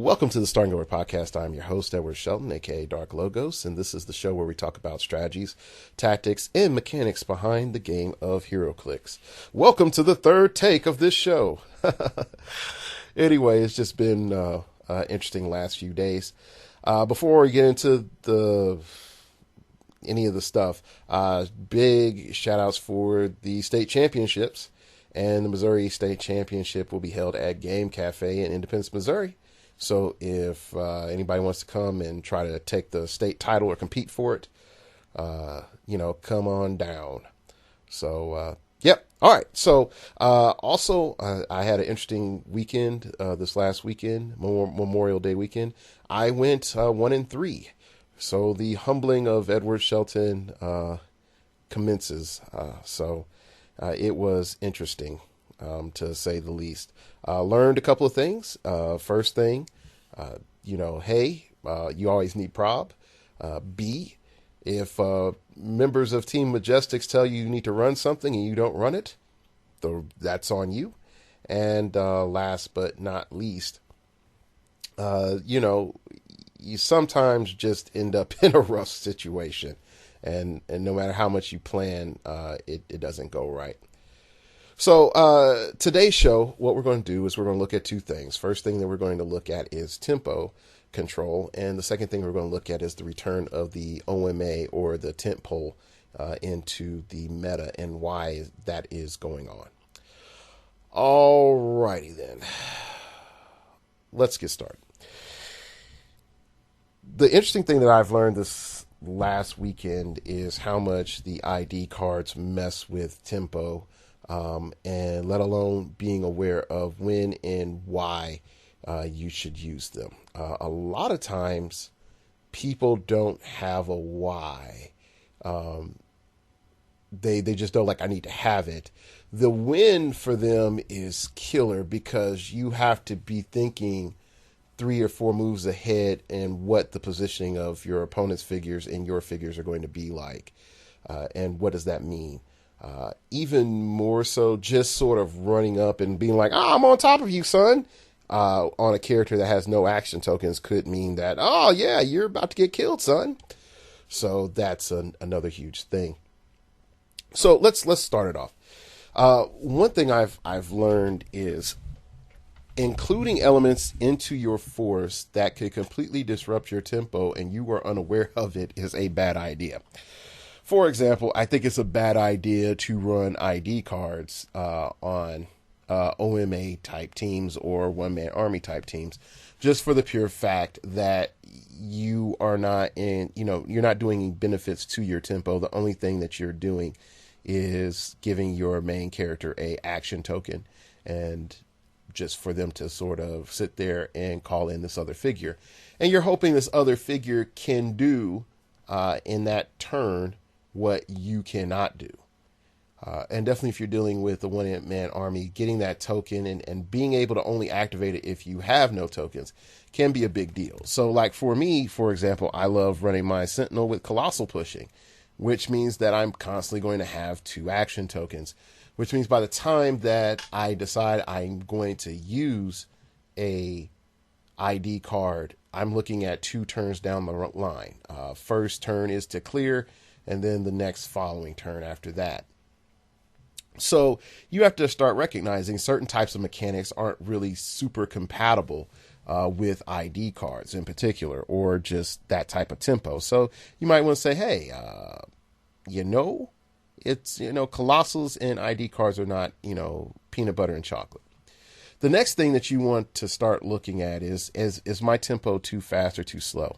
Welcome to the Starting Over Podcast. I'm your host, Edward Shelton, aka Dark Logos, and this is the show where we talk about strategies, tactics, and mechanics behind the game of heroclix. Welcome to the third take of this show. Anyway, it's just been interesting last few days. Before we get into any of the stuff, big shout outs for the state championships, and the Missouri State Championship will be held at Game Cafe in Independence, Missouri. So if anybody wants to come and try to take the state title or compete for it, come on down. So, yep. All right. So, also, I had an interesting weekend, this last weekend, Memorial Day weekend. I went 1-3. So the humbling of Edward Shelton commences. It was interesting, to say the least. Learned a couple of things. First thing, hey, you always need prob. B, if members of Team Majestics tell you need to run something and you don't run it, that's on you. And last but not least, you sometimes just end up in a rough situation. And no matter how much you plan, it doesn't go right. So today's show, what we're going to do is we're going to look at two things. First thing that we're going to look at is tempo control. And the second thing we're going to look at is the return of the OMA, or the tentpole, into the meta and why that is going on. Alrighty then. Let's get started. The interesting thing that I've learned this last weekend is how much the ID cards mess with tempo, and let alone being aware of when and why you should use them. A lot of times people don't have a why. They just know, like, I need to have it. The win for them is killer because you have to be thinking 3 or 4 moves ahead and what the positioning of your opponent's figures and your figures are going to be like. And what does that mean? Even more so, just sort of running up and being like, I'm on top of you, son, on a character that has no action tokens could mean that, oh yeah, you're about to get killed, son. So that's another huge thing. So let's start it off. One thing I've learned is including elements into your force that could completely disrupt your tempo and you are unaware of it is a bad idea. For example, I think it's a bad idea to run ID cards on OMA type teams or one-man army type teams, just for the pure fact that you are not you're not doing any benefits to your tempo. The only thing that you're doing is giving your main character a action token, and just for them to sort of sit there and call in this other figure. And you're hoping this other figure can do in that turn what you cannot do. And definitely if you're dealing with a one-man army, getting that token and being able to only activate it if you have no tokens can be a big deal. So like for me, for example, I love running my Sentinel with Colossal Pushing, which means that I'm constantly going to have 2 action tokens, which means by the time that I decide I'm going to use a ID card, I'm looking at 2 turns down the line. First turn is to clear, and then the next following turn after that. So you have to start recognizing certain types of mechanics aren't really super compatible with ID cards in particular, or just that type of tempo. So you might want to say, hey, it's, Colossals and ID cards are not, peanut butter and chocolate. The next thing that you want to start looking at is my tempo too fast or too slow?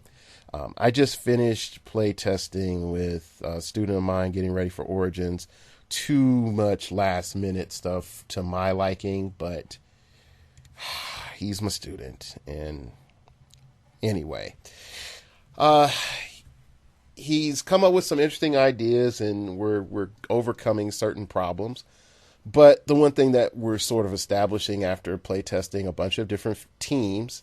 I just finished play testing with a student of mine getting ready for Origins. Too much last minute stuff to my liking, but he's my student. And anyway, he's come up with some interesting ideas, and we're overcoming certain problems. But the one thing that we're sort of establishing after playtesting a bunch of different teams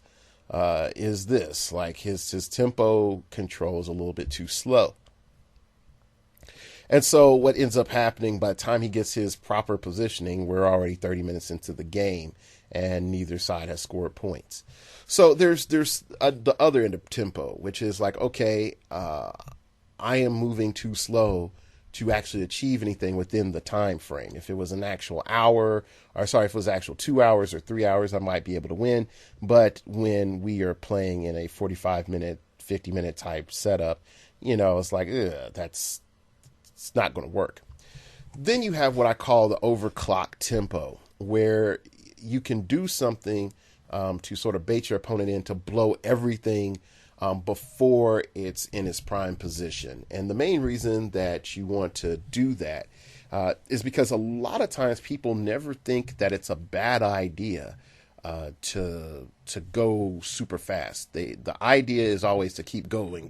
is this: like his tempo control is a little bit too slow. And so what ends up happening by the time he gets his proper positioning, we're already 30 minutes into the game and neither side has scored points. So there's the other end of tempo, which is like, okay, I am moving too slow to actually achieve anything within the time frame. If it was an actual hour, or sorry, if it was actual 2 hours or 3 hours, I might be able to win. But when we are playing in a 45-minute, 50-minute type setup, it's like, that's it's not going to work. Then you have what I call the overclock tempo, where you can do something to sort of bait your opponent in to blow everything before it's in its prime position. And the main reason that you want to do that is because a lot of times people never think that it's a bad idea to go super fast. The idea is always to keep going.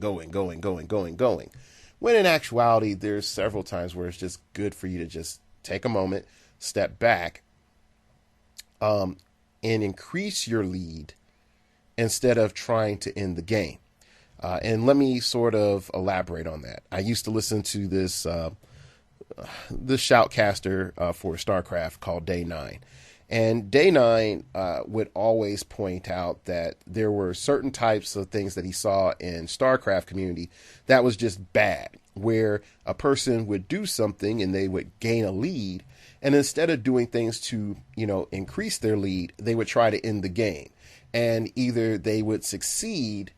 When in actuality, there's several times where it's just good for you to just take a moment, step back, and increase your lead instead of trying to end the game. And let me sort of elaborate on that. I used to listen to this shoutcaster for StarCraft called Day 9. And Day 9 would always point out that there were certain types of things that he saw in StarCraft community that was just bad, where a person would do something and they would gain a lead, and instead of doing things to, increase their lead, they would try to end the game. And either they would succeed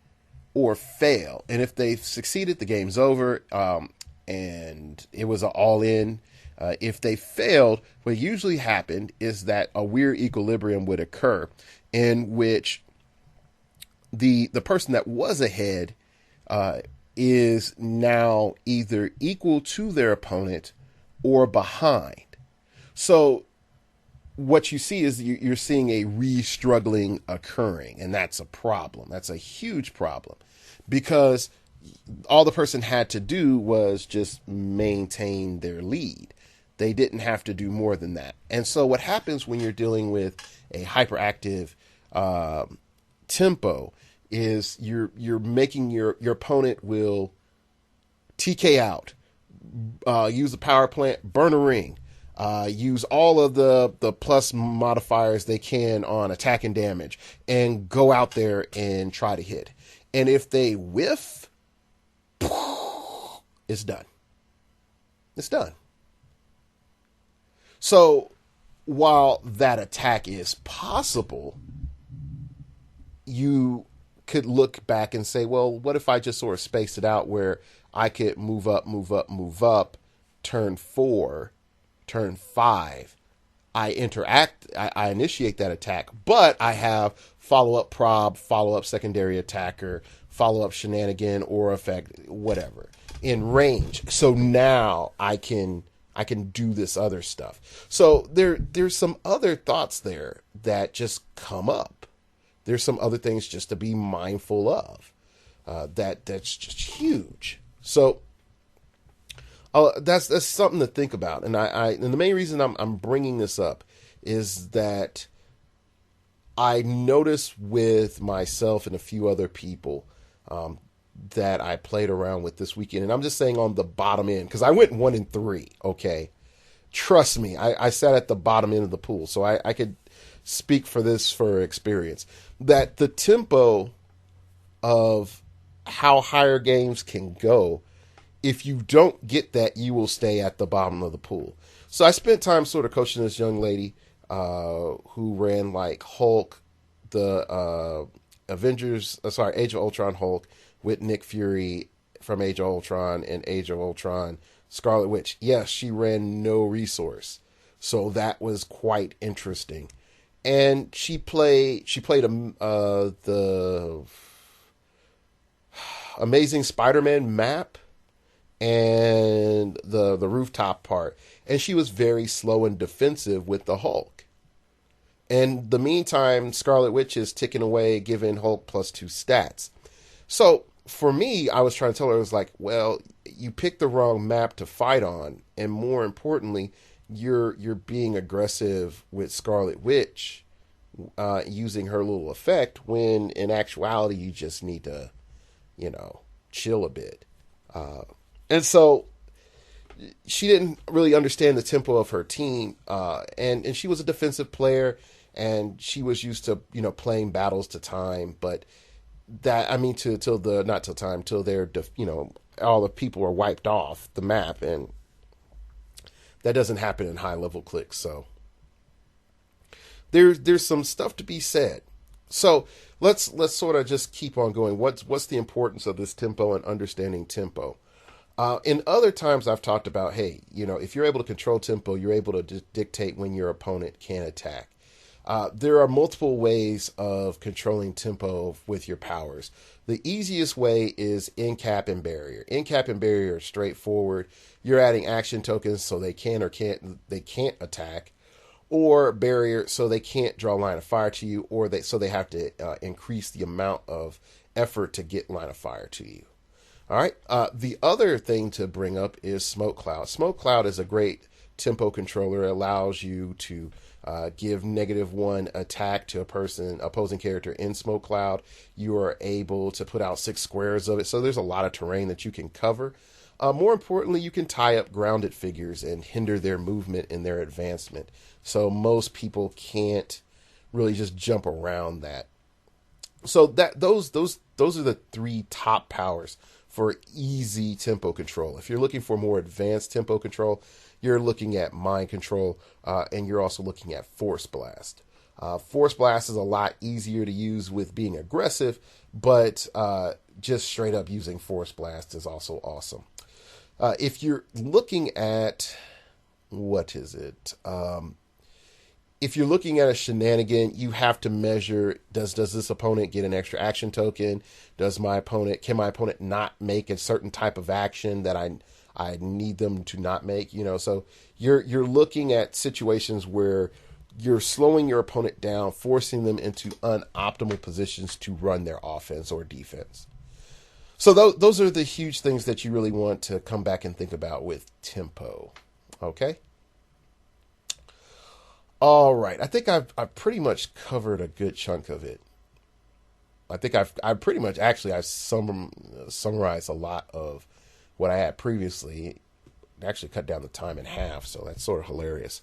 or fail. And if they succeeded, the game's over, and it was an all-in. If they failed, what usually happened is that a weird equilibrium would occur in which the person that was ahead is now either equal to their opponent or behind. So what you see is you're seeing a re-struggling occurring, and that's a problem. That's a huge problem, because all the person had to do was just maintain their lead. They didn't have to do more than that. And so what happens when you're dealing with a hyperactive tempo is you're making your opponent will TK out, use a power plant, burn a ring, use all of the plus modifiers they can on attack and damage, and go out there and try to hit. And if they whiff, it's done. It's done. So while that attack is possible, you could look back and say, well, what if I just sort of spaced it out where I could move up, turn 4, turn 5, I initiate that attack, but I have follow-up prob, follow-up secondary attacker, follow-up shenanigan or effect, whatever, in range. So now I can do this other stuff. So there's some other thoughts there that just come up. There's some other things just to be mindful of. That's just huge. So that's something to think about. And and the main reason I'm bringing this up is that I noticed with myself and a few other people that I played around with this weekend, and I'm just saying on the bottom end, because I went 1-3. Okay, trust me, I sat at the bottom end of the pool, so I could speak for this for experience. That the tempo of how higher games can go, if you don't get that, you will stay at the bottom of the pool. So I spent time sort of coaching this young lady who ran like Hulk, the Age of Ultron Hulk with Nick Fury from Age of Ultron and Age of Ultron Scarlet Witch. Yes, she ran no resource, so that was quite interesting. And she played the Amazing Spider-Man map and the rooftop part, and she was very slow and defensive with the Hulk. And the meantime, Scarlet Witch is ticking away, giving Hulk +2 stats. So for me, I was trying to tell her, I was like, well, you picked the wrong map to fight on, and more importantly, you're being aggressive with Scarlet Witch, using her little effect, when in actuality you just need to, chill a bit. And so she didn't really understand the tempo of her team, and she was a defensive player, and she was used to playing battles to time, but that I mean to till the not till time till they're all the people are wiped off the map, and that doesn't happen in high level clicks. So there's some stuff to be said. So let's sort of just keep on going. What's the importance of this tempo and understanding tempo? In other times I've talked about, hey, if you're able to control tempo, you're able to dictate when your opponent can attack. There are multiple ways of controlling tempo with your powers. The easiest way is end cap and barrier. End cap and barrier are straightforward. You're adding action tokens so they can't attack, or barrier so they can't draw line of fire to you, or so they have to increase the amount of effort to get line of fire to you. All right. The other thing to bring up is smoke cloud. Smoke cloud is a great tempo controller. It allows you to give -1 attack to opposing character in smoke cloud. You are able to put out 6 squares of it. So there's a lot of terrain that you can cover. More importantly, you can tie up grounded figures and hinder their movement and their advancement. So most people can't really just jump around that. So those are the 3 top powers for easy tempo control. If you're looking for more advanced tempo control, you're looking at mind control, and you're also looking at force blast. Force blast is a lot easier to use with being aggressive, but just straight up using force blast is also awesome. If you're looking at, what is it? If you're looking at a shenanigan, you have to measure, does this opponent get an extra action token? Can my opponent not make a certain type of action that I need them to not make? So you're looking at situations where you're slowing your opponent down, forcing them into unoptimal positions to run their offense or defense. So those are the huge things that you really want to come back and think about with tempo. Okay. All right. I think I've pretty much covered a good chunk of it. I think I've pretty much I've summarized a lot of what I had previously. Actually cut down the time in half, so that's sort of hilarious.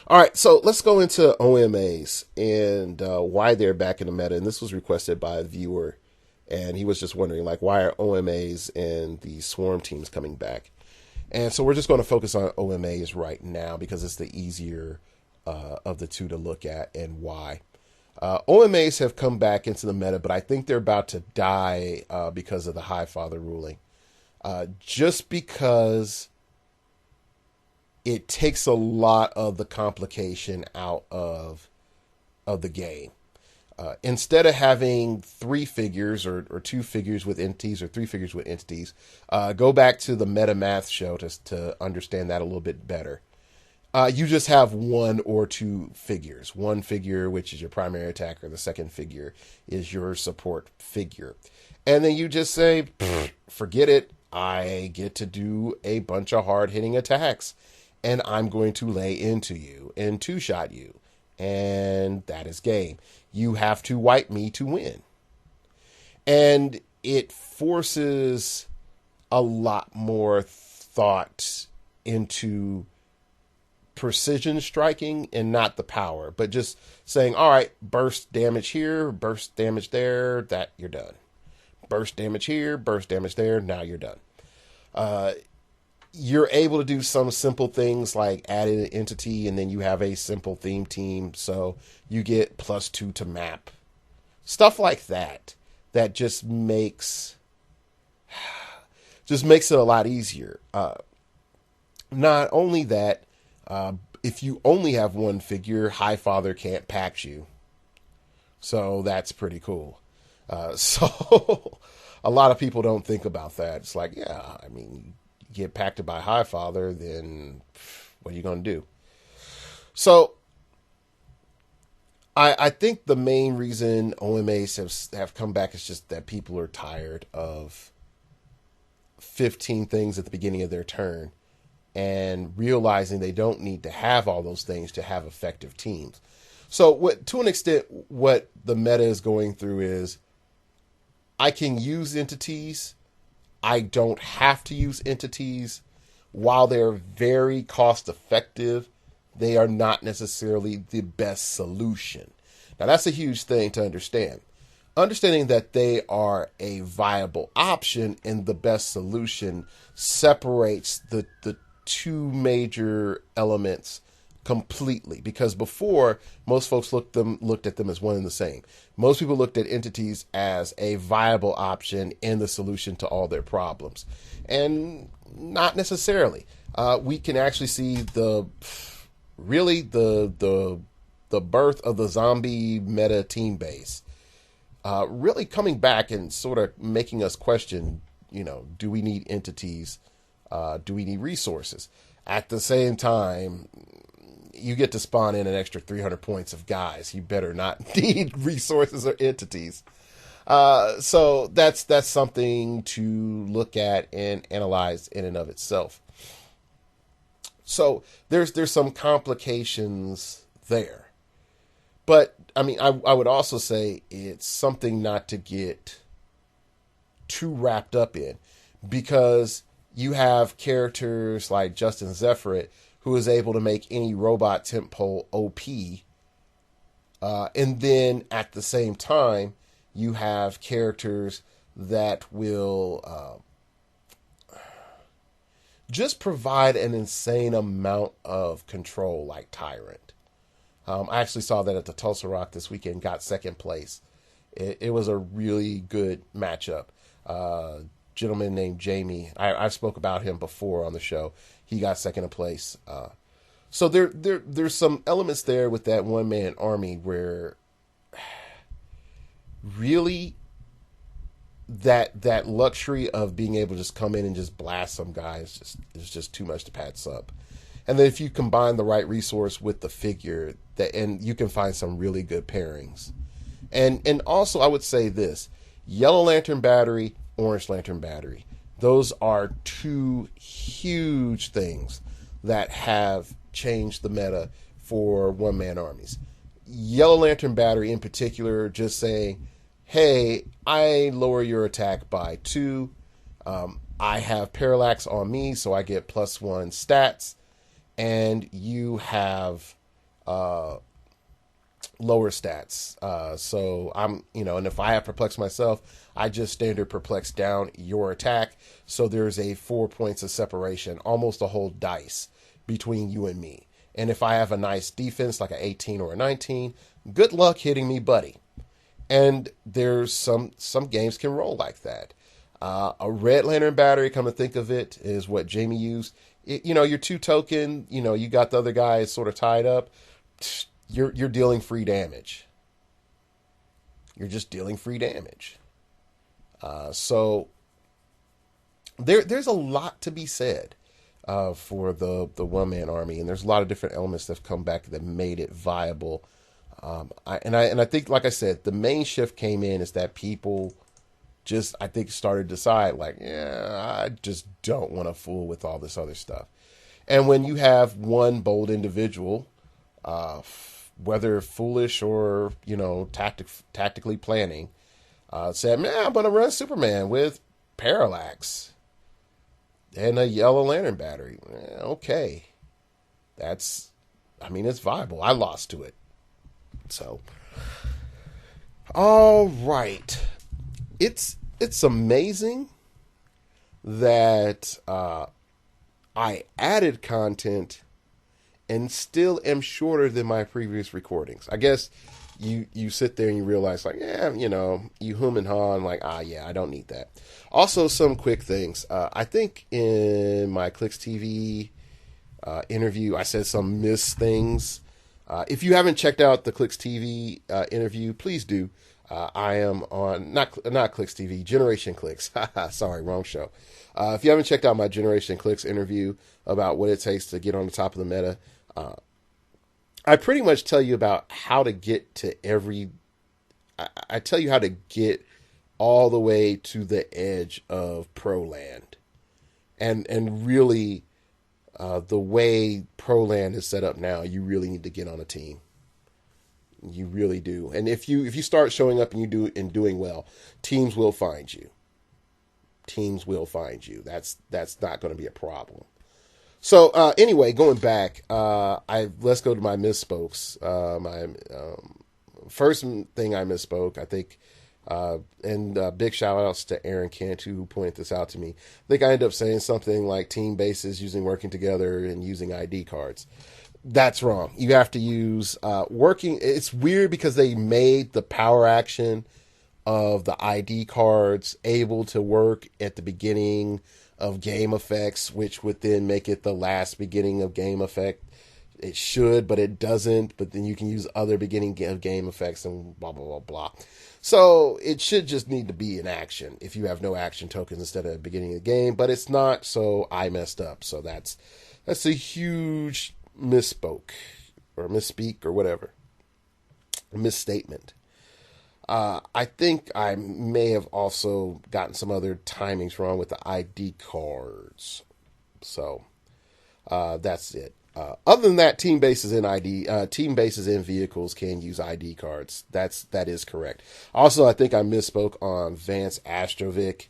All right, so let's go into OMAs and why they're back in the meta. And this was requested by a viewer, and he was just wondering, why are OMAs and the swarm teams coming back? And so we're just going to focus on OMAs right now because it's the easier of the two to look at and why. OMAs have come back into the meta, but I think they're about to die because of the Highfather ruling. Just because it takes a lot of the complication out of the game. Instead of having 3 figures or 2 figures with entities or 3 figures with entities, go back to the meta math show to understand that a little bit better. You just have 1 or 2 figures. 1 figure, which is your primary attacker. The second figure is your support figure. And then you just say, forget it. I get to do a bunch of hard-hitting attacks. And I'm going to lay into you and 2-shot you. And that is game. You have to wipe me to win. And it forces a lot more thought into precision striking and not the power, but just saying, all right, burst damage here, burst damage there, that you're done. Burst damage here, burst damage there, now you're done. You're able to do some simple things like add an entity and then you have a simple theme team, so you get +2 to map. Stuff like that just makes it a lot easier. Not only that, if you only have 1 figure, Highfather can't pack you. So that's pretty cool. So a lot of people don't think about that. It's like, yeah, I mean, you get packed by Highfather, then what are you going to do? So I think the main reason OMAs have come back is just that people are tired of 15 things at the beginning of their turn and realizing they don't need to have all those things to have effective teams. So to an extent, what the meta is going through is I can use entities. I don't have to use entities, while they're very cost effective, they are not necessarily the best solution. Now, that's a huge thing to understand. Understanding that they are a viable option and the best solution separates the two major elements completely, because before, most folks looked at them as one and the same. Most people looked at entities as a viable option and the solution to all their problems, and not necessarily. We can actually see the birth of the zombie meta team base really coming back and sort of making us question, do we need entities? Do we need resources? At the same time, you get to spawn in an extra 300 points of guys. You better not need resources or entities. So that's something to look at and analyze in and of itself. So there's some complications there. But, I mean, I would also say it's something not to get too wrapped up in, because you have characters like Justin Zephyr, who is able to make any robot tempo OP. And then at the same time, you have characters that will just provide an insane amount of control, like Tyrant. I actually saw that at the Tulsa Rock this weekend, got second place. It was a really good matchup. Gentleman named Jamie, I spoke about him before on the show. He got second place. So there's some elements there with that one-man army where really that luxury of being able to just come in and just blast some guys is just too much to pass up. And then if you combine the right resource with the figure, and you can find some really good pairings. And also I would say this: Yellow Lantern Battery, Orange Lantern Battery. Those are two huge things that have changed the meta for one-man armies. Yellow Lantern Battery in particular, just saying, hey, I lower your attack by 2. I have Parallax on me, so I get +1 stats. And you have lower stats. So I'm, and if I have Perplex myself, I just standard Perplex down your attack. So there's a 4 points of separation, almost a whole dice between you and me. And if I have a nice defense, like an 18 or a 19, good luck hitting me, buddy. And there's some games can roll like that. A Red Lantern Battery, come to think of it, is what Jamie used. Your 2 token, you got the other guy sort of tied up. You're dealing free damage. You're just dealing free damage. So there's a lot to be said for the one-man army, and there's a lot of different elements that have come back that made it viable. I think, like I said, the main shift came in is that people just, I think, started to decide, like, I just don't want to fool with all this other stuff. And when you have one bold individual, whether foolish or, tactically planning, said, man, I'm going to run Superman with Parallax and a Yellow Lantern Battery. Okay. It's viable. I lost to it. So, all right. It's amazing that I added content and still am shorter than my previous recordings. I guess you sit there and you realize, like, you hum and haw, and like, I don't need that. Also, some quick things. I think in my Clicks TV interview, I said some missed things. If you haven't checked out the Clicks TV interview, please do. I am on, not Clicks TV, Generation Clicks. Sorry, wrong show. If you haven't checked out my Generation Clicks interview about what it takes to get on the top of the meta, I pretty much tell you about how to get to I tell you how to get all the way to the edge of Pro Land. And really, the way Pro Land is set up now, you really need to get on a team. You really do. And if you start showing up and doing well, teams will find you. Teams will find you. That's not going to be a problem. So anyway, going back, I let's go to my misspokes. My first thing I misspoke, I think, and big shout outs to Aaron Cantu who pointed this out to me. I think I ended up saying something like team bases using working together and using ID cards. That's wrong. You have to use working. It's weird because they made the power action of the ID cards able to work at the beginning of game effects, which would then make it the last beginning of game effect. It should, but it doesn't. But then you can use other beginning of game effects and blah, blah, blah, blah. So it should just need to be an action if you have no action tokens instead of beginning of the game, but it's not. So I messed up. So that's a huge misspoke or misspeak or whatever. Misstatement. I think I may have also gotten some other timings wrong with the ID cards. So that's it. Other than that, team bases in team bases in vehicles can use ID cards. That is correct. Also, I think I misspoke on Vance Astrovic.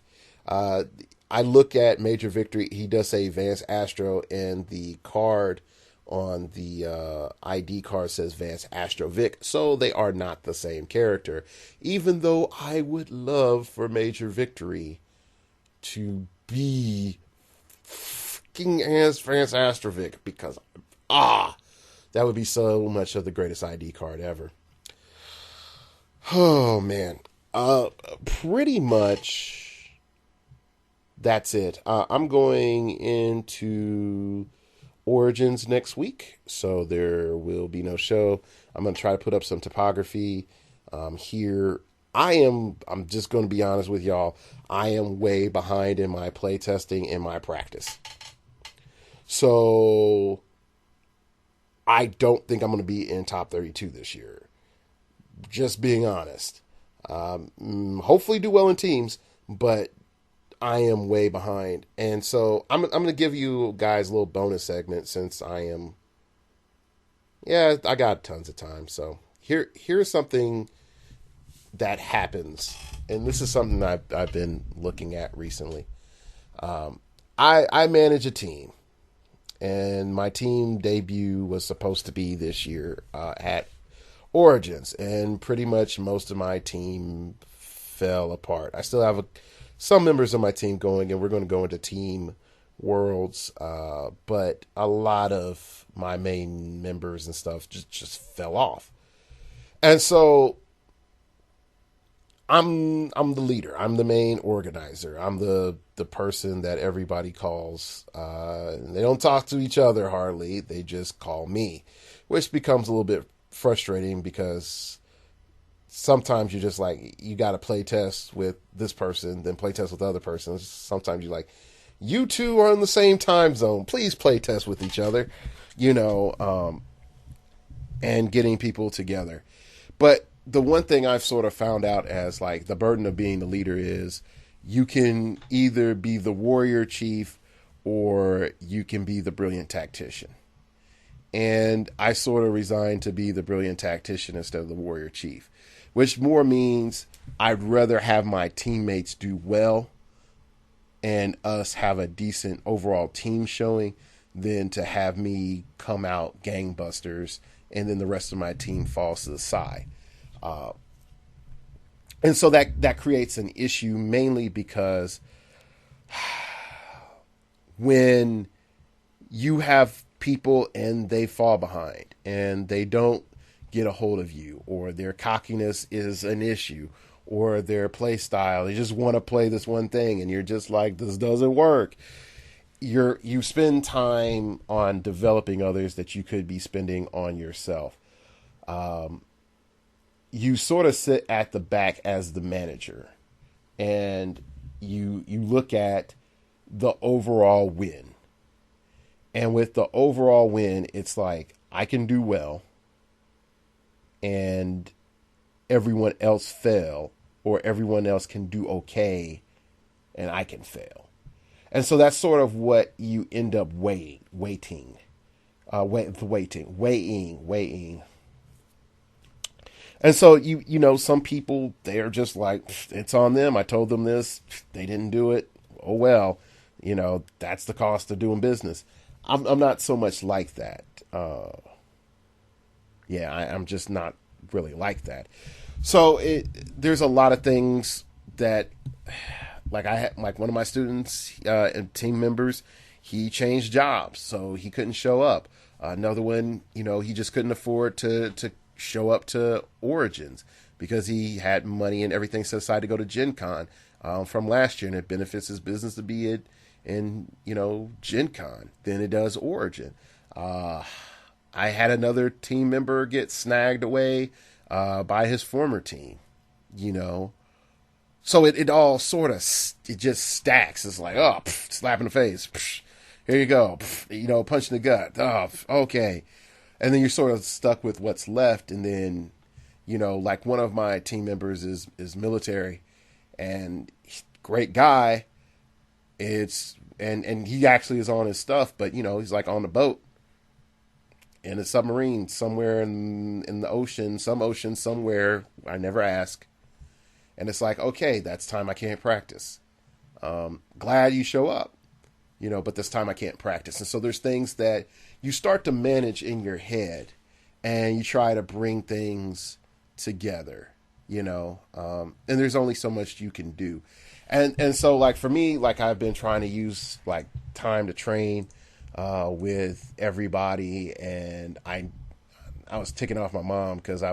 I look at Major Victory. He does say Vance Astro, and the card on the ID card says Vance Astrovic, so they are not the same character. Even though I would love for Major Victory to be fucking as Vance Astrovic, because that would be so much of the greatest ID card ever. Oh man, pretty much that's it. I'm going into Origins next week, so there will be no show. I'm going to try to put up some topography here. I'm just going to be honest with y'all. I am way behind in my playtesting and my practice. So I don't think I'm going to be in top 32 this year. Just being honest. Hopefully do well in teams, but I am way behind. And so I'm going to give you guys a little bonus segment since I got tons of time. So here's something that happens. And this is something I've been looking at recently. I manage a team, and my team debut was supposed to be this year at Origins, and pretty much most of my team fell apart. I still have some members of my team going, and we're going to go into team worlds, but a lot of my main members and stuff just fell off. And so I'm the leader. I'm the main organizer. I'm the person that everybody calls. They don't talk to each other hardly. They just call me, which becomes a little bit frustrating because sometimes you're just like, you got to play test with this person, then play test with other persons. Sometimes you're like, you two are in the same time zone. Please play test with each other, and getting people together. But the one thing I've sort of found out as like the burden of being the leader is you can either be the warrior chief or you can be the brilliant tactician. And I sort of resigned to be the brilliant tactician instead of the warrior chief, which more means I'd rather have my teammates do well and us have a decent overall team showing than to have me come out gangbusters and then the rest of my team falls to the side. And so that creates an issue mainly because when you have people and they fall behind and they don't get a hold of you, or their cockiness is an issue, or their play style, they just want to play this one thing and you're just like, this doesn't work. You spend time on developing others that you could be spending on yourself. You sort of sit at the back as the manager and you look at the overall win. And with the overall win, it's like, I can do well and everyone else fail, or everyone else can do okay and I can fail. And so that's sort of what you end up weighing. And so, some people, they're just like, it's on them. I told them this. They didn't do it. Oh, well, that's the cost of doing business. I'm not so much like that. Yeah, I'm just not really like that. So there's a lot of things that, like I had, like one of my students and team members, he changed jobs, so he couldn't show up. Another one, he just couldn't afford to show up to Origins because he had money and everything set aside to go to Gen Con from last year, and it benefits his business to be in Gen Con than it does Origin. I had another team member get snagged away by his former team, you know. So it all sort of, it just stacks. It's like, oh, slap in the face. Here you go. Punch in the gut. Oh, okay. And then you're sort of stuck with what's left. And then, like one of my team members is military and great guy. And he actually is on his stuff, but he's like on the boat in a submarine somewhere in the ocean, some ocean somewhere. I never ask. And it's like, okay, that's time I can't practice. Glad you show up, but this time I can't practice. And so there's things that you start to manage in your head and you try to bring things together, and there's only so much you can do. And so like for me, like I've been trying to use like time to train with everybody, and I was ticking off my mom because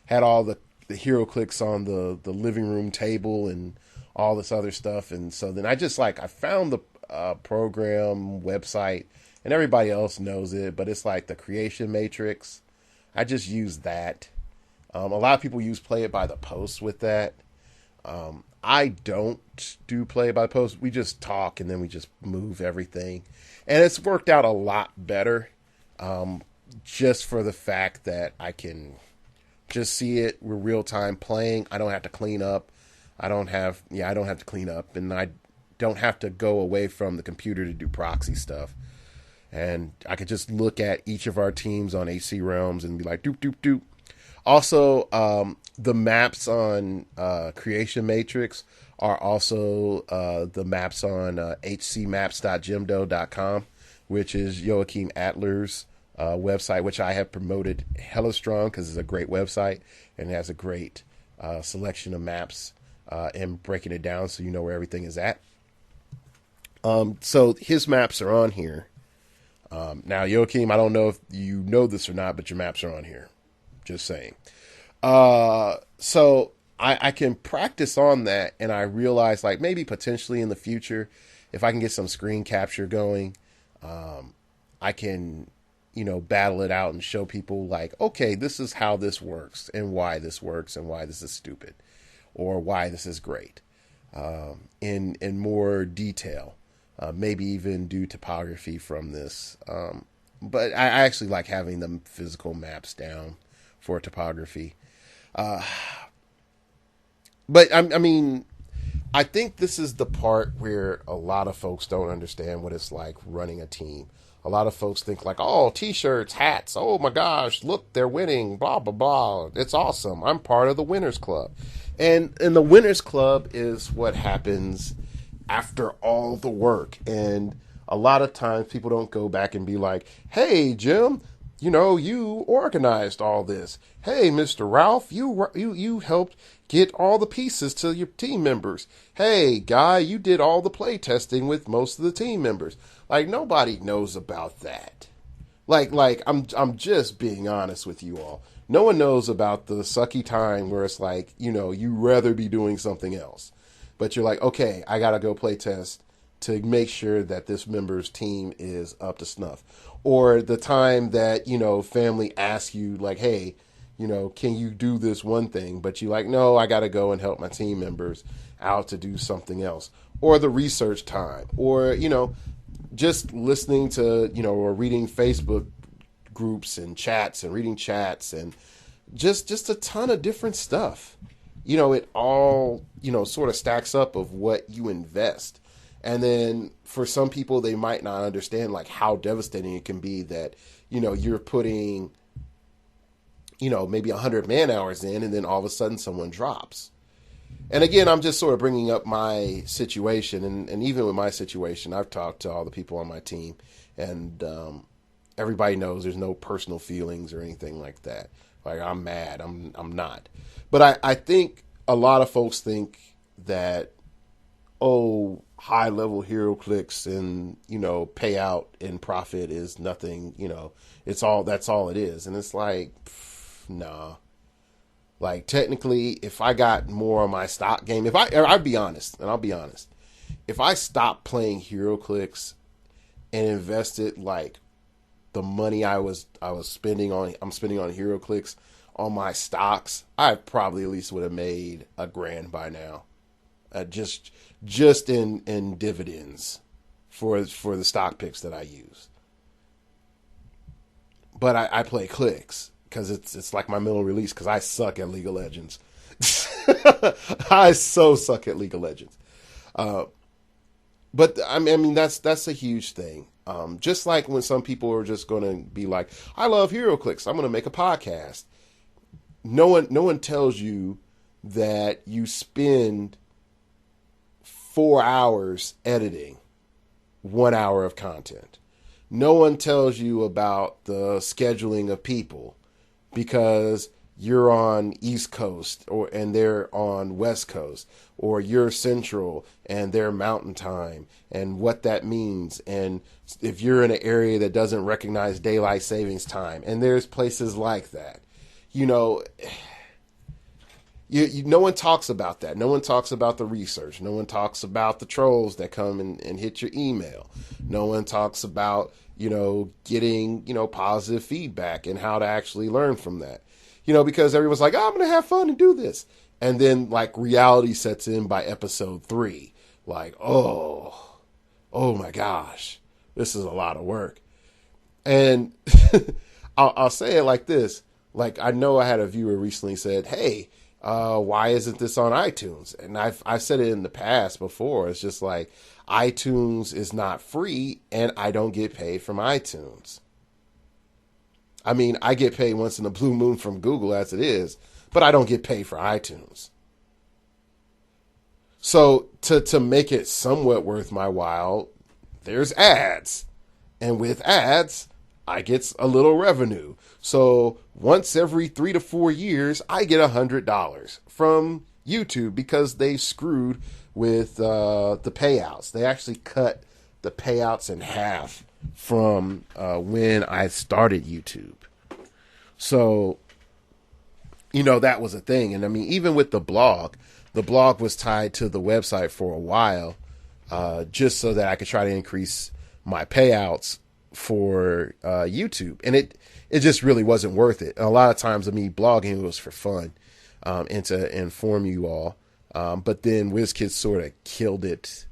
had all the heroclix on the living room table and all this other stuff. And so then I found the program website, and everybody else knows it, but it's like the creation matrix. I just use that. A lot of people use play it by the post with that. I don't do play it by the post. We just talk and then we just move everything. And it's worked out a lot better. Just for the fact that I can just see it. We're real time playing. I don't have to clean up. I don't have to clean up, and I don't have to go away from the computer to do proxy stuff. And I could just look at each of our teams on AC Realms and be like, doop, doop, doop. Also, the maps on Creation Matrix are also the maps on hcmaps.jimdo.com, which is Joachim Adler's website, which I have promoted hella strong because it's a great website and it has a great selection of maps and breaking it down so you know where everything is at. So his maps are on here. Now, Joachim, I don't know if you know this or not, but your maps are on here. Just saying. So I can practice on that, and I realize like maybe potentially in the future, if I can get some screen capture going, I can, battle it out and show people like, okay, this is how this works and why this works and why this is stupid or why this is great, in more detail, maybe even do topography from this. But I actually like having the physical maps down for topography. But I mean, I think this is the part where a lot of folks don't understand what it's like running a team. A lot of folks think like, oh, t-shirts, hats. Oh my gosh, look, they're winning, blah, blah, blah. It's awesome. I'm part of the Winners Club. And the Winners Club is what happens after all the work. And a lot of times people don't go back and be like, hey, Jim, you organized all this. Hey, Mr. Ralph, you helped get all the pieces to your team members. Hey, Guy, you did all the play testing with most of the team members. Like, nobody knows about that. Like I'm just being honest with you all. No one knows about the sucky time where it's like, you rather be doing something else. But you're like, okay, I got to go play test to make sure that this member's team is up to snuff. Or the time that, family asks you like, hey, can you do this one thing? But you're like, no, I got to go and help my team members out to do something else. Or the research time. Or, just listening to, or reading Facebook groups and chats and reading chats and just a ton of different stuff. It all, sort of stacks up of what you invest. And then for some people, they might not understand like how devastating it can be that, you're putting, maybe 100 man hours in and then all of a sudden someone drops. And again, I'm just sort of bringing up my situation. And even with my situation, I've talked to all the people on my team And everybody knows there's no personal feelings or anything like that. Like, I'm mad. I'm not. But I think a lot of folks think that, oh, high level heroclix and, payout and profit is nothing, that's all it is. And it's like, nah. Like, technically, if I got more on my stock game, I'd be honest, and I'll be honest, if I stopped playing heroclix and invested like the money I'm spending on heroclix on my stocks, I probably at least would have made $1,000 by now, just in dividends for the stock picks that I use. But I play clicks because it's like my mental release, because I suck at League of Legends. I so suck at League of Legends. But I mean that's a huge thing. Just like when some people are just going to be like, I love heroclix, I'm going to make a podcast. No one tells you that you spend 4 hours editing 1 hour of content. No one tells you about the scheduling of people, because you're on East Coast and they're on West Coast, or you're Central and they're Mountain Time, and what that means. And if you're in an area that doesn't recognize daylight savings time, and there's places like that, no one talks about that. No one talks about the research. No one talks about the trolls that come and hit your email. No one talks about, getting, positive feedback and how to actually learn from that. Because everyone's like, oh, I'm going to have fun and do this. And then like reality sets in by episode 3. Like, oh my gosh, this is a lot of work. And I'll say it like this. Like, I know I had a viewer recently said, hey, why isn't this on iTunes? And I've said it in the past before. It's just like, iTunes is not free, and I don't get paid from iTunes. I mean, I get paid once in a blue moon from Google as it is, but I don't get paid for iTunes. So to make it somewhat worth my while, there's ads. And with ads, I get a little revenue. So once every 3 to 4 years, I get $100 from YouTube, because they screwed with the payouts. They actually cut the payouts in half from when I started YouTube. So, that was a thing. And I mean, even with the blog was tied to the website for a while, just so that I could try to increase my payouts for YouTube. And it just really wasn't worth it. And a lot of times of me blogging was for fun, and to inform you all. But then WizKids sort of killed it,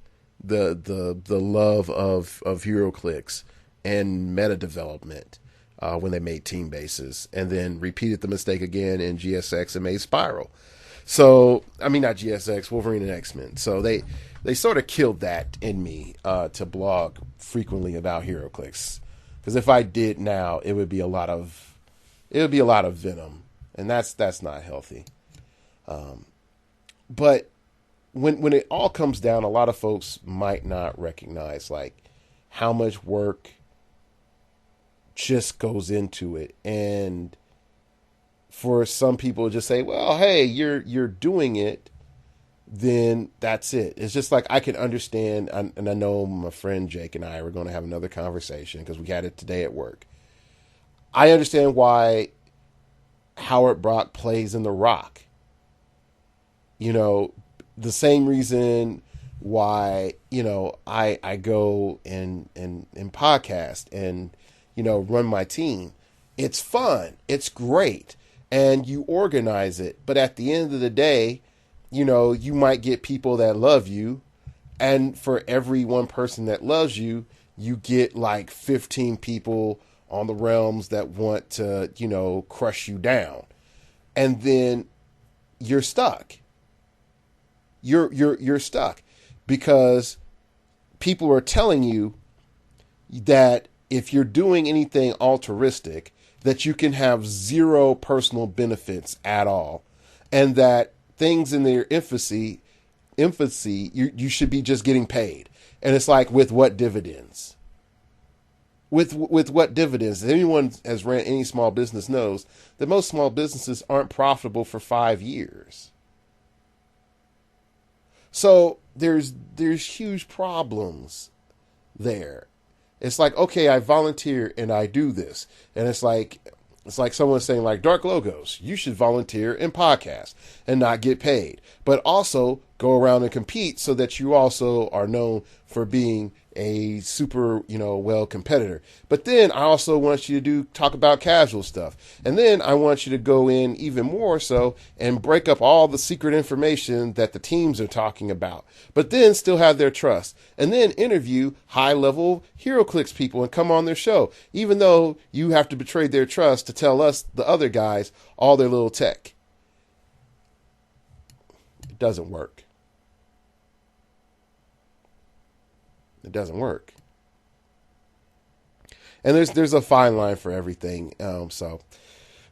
the love of heroclix and meta development, when they made team bases, and then repeated the mistake again in GSX and made Spiral. So, I mean, not GSX, Wolverine and X-Men. So they sort of killed that in me, to blog frequently about heroclix. Because if I did now, it would be a lot of venom, and that's not healthy. But when it all comes down, a lot of folks might not recognize like how much work just goes into it. And for some people just say, well, hey, you're doing it, then that's it. It's just like, I can understand. And I know my friend Jake and I were going to have another conversation, because we had it today at work. I understand why Howard Brock plays in The Rock. The same reason why, I go and podcast and, run my team. It's fun. It's great. And you organize it. But at the end of the day, you might get people that love you. And for every one person that loves you, you get like 15 people on the realms that want to, crush you down. And then you're stuck. You're stuck, because people are telling you that if you're doing anything altruistic, that you can have zero personal benefits at all, and that things in their infancy, you should be just getting paid. And it's like, with what dividends? With what dividends? If anyone has ran any small business knows that most small businesses aren't profitable for 5 years. So there's huge problems there. It's like, okay, I volunteer and I do this. And it's like someone saying, like, Dark Logos, you should volunteer in podcasts and not get paid, but also go around and compete so that you also are known for being a super, well competitor. But then I also want you to talk about casual stuff. And then I want you to go in even more so and break up all the secret information that the teams are talking about, but then still have their trust. And then interview high level heroclix people and come on their show, even though you have to betray their trust to tell us, the other guys, all their little tech. It doesn't work. It doesn't work. And there's a fine line for everything.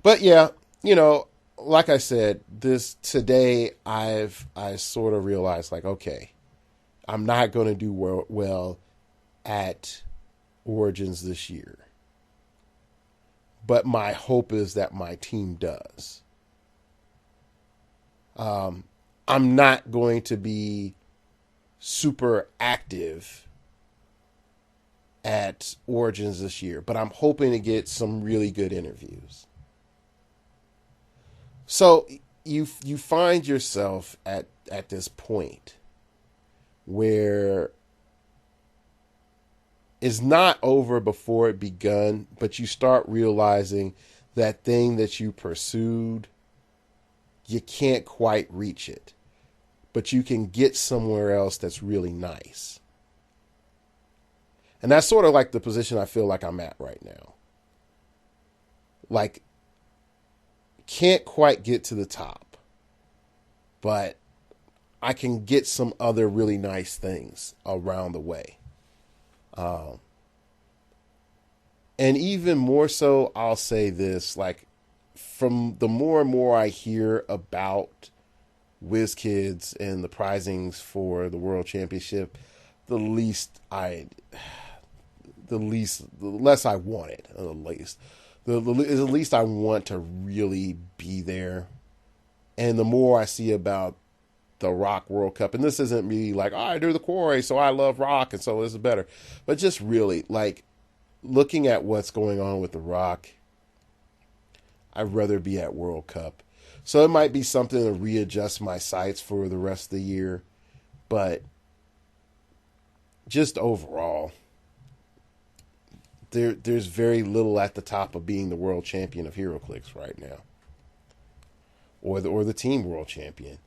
But yeah, like I said, today I sort of realized, like, okay, I'm not going to do well at Origins this year. But my hope is that my team does. I'm not going to be super active at Origins this year, but I'm hoping to get some really good interviews. So you find yourself at this point where it's not over before it begun, but you start realizing that thing that you pursued, you can't quite reach it, but you can get somewhere else that's really nice. And that's sort of like the position I feel like I'm at right now. Like, can't quite get to the top, but I can get some other really nice things around the way. And even more so, I'll say this, like, from the more and more I hear about WizKids and the prizings for the World Championship, the less I want it. The least I want to really be there. And the more I see about the Rock World Cup, and this isn't me like, I do the quarry, so I love rock, and so this is better. But just really, like, looking at what's going on with the Rock, I'd rather be at World Cup. So it might be something to readjust my sights for the rest of the year. But just overall, there's very little at the top of being the world champion of heroclix right now. Or the team world champion.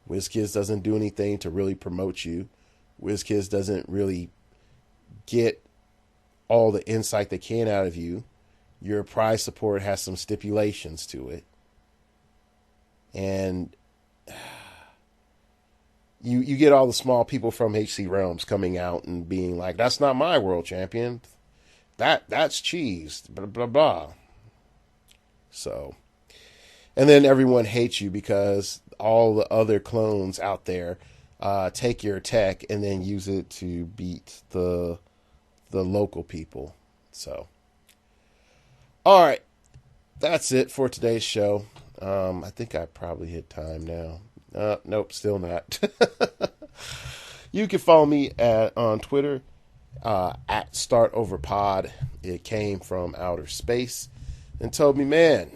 WizKids doesn't do anything to really promote you. WizKids doesn't really get all the insight they can out of you. Your prize support has some stipulations to it. And you get all the small people from HC Realms coming out and being like, that's not my world champion. That's cheese. Blah, blah, blah. So, and then everyone hates you because all the other clones out there take your tech and then use it to beat the local people. So, all right, that's it for today's show. I think I probably hit time now. Nope, still not. You can follow me on Twitter at StartOverPod. It came from outer space and told me, man,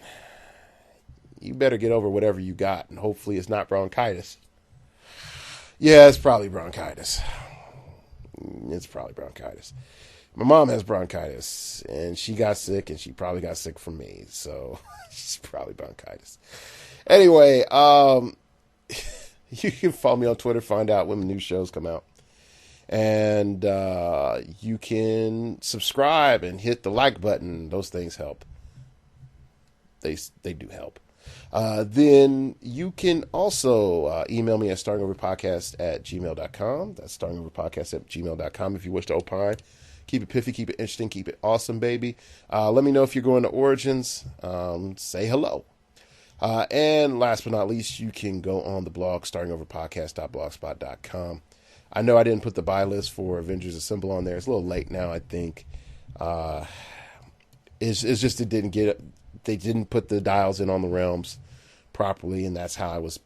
you better get over whatever you got, and hopefully it's not bronchitis. Yeah, it's probably bronchitis. It's probably bronchitis. My mom has bronchitis, and she got sick, and she probably got sick from me, so it's probably bronchitis. Anyway, you can follow me on Twitter, find out when the new shows come out. And you can subscribe and hit the like button. Those things help. They do help. Then you can also email me at startingoverpodcast@gmail.com. That's startingoverpodcast@gmail.com if you wish to opine. Keep it piffy, keep it interesting, keep it awesome, baby. Let me know if you're going to Origins. Say hello. And last but not least, you can go on the blog, startingoverpodcast.blogspot.com. I know I didn't put the buy list for Avengers Assemble on there. It's a little late now, I think. It's just they didn't put the dials in on the realms properly, and that's how I was,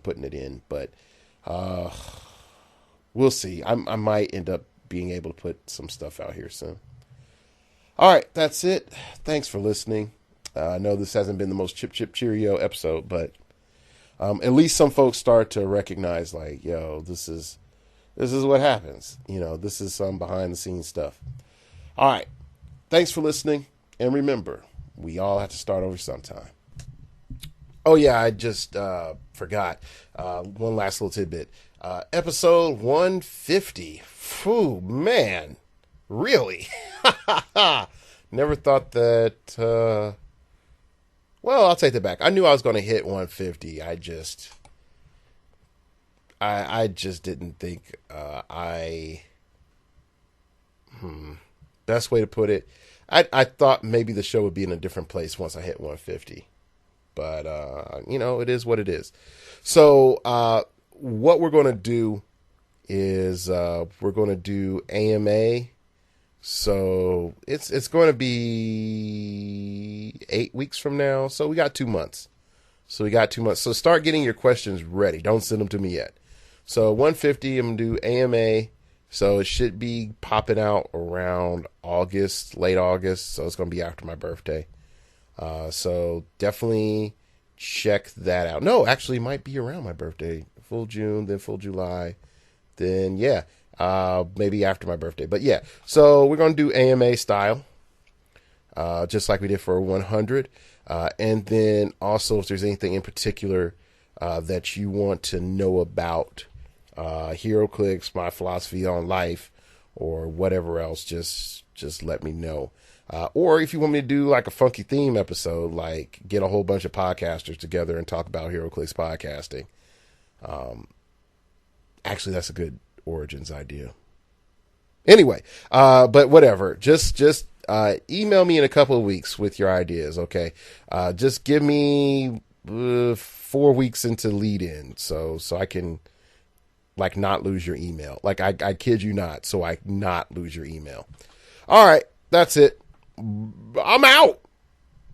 putting it in. But we'll see. I might end up being able to put some stuff out here soon. All right, that's it. Thanks for listening. I know this hasn't been the most chip cheerio episode, but at least some folks start to recognize, like, yo, this is what happens. This is some behind the scenes stuff. All right, thanks for listening, and remember, we all have to start over sometime. Oh yeah, I just forgot one last little tidbit. Episode 150. Phew, man, really? Never thought that. Well, I'll take that back. I knew I was going to hit 150. I just didn't think best way to put it. I thought maybe the show would be in a different place once I hit 150, but it is what it is. So what we're going to do is we're going to do AMA. So it's going to be 8 weeks from now. So we got 2 months. So start getting your questions ready. Don't send them to me yet. So 150, I'm going to do AMA. So it should be popping out around August, late August. So it's going to be after my birthday. So definitely check that out. No, actually it might be around my birthday. Full June, then full July. Then, yeah. Maybe after my birthday, but yeah. So we're going to do AMA style, just like we did for 100. And then also, if there's anything in particular that you want to know about heroclix, my philosophy on life, or whatever else, just let me know. Or if you want me to do like a funky theme episode, like get a whole bunch of podcasters together and talk about heroclix podcasting. Actually, that's a good origins idea. Anyway, but whatever. Just email me in a couple of weeks with your ideas, okay? Just give me 4 weeks into lead in, so I can like not lose your email. Like I kid you not, so I not lose your email. All right, that's it. I'm out.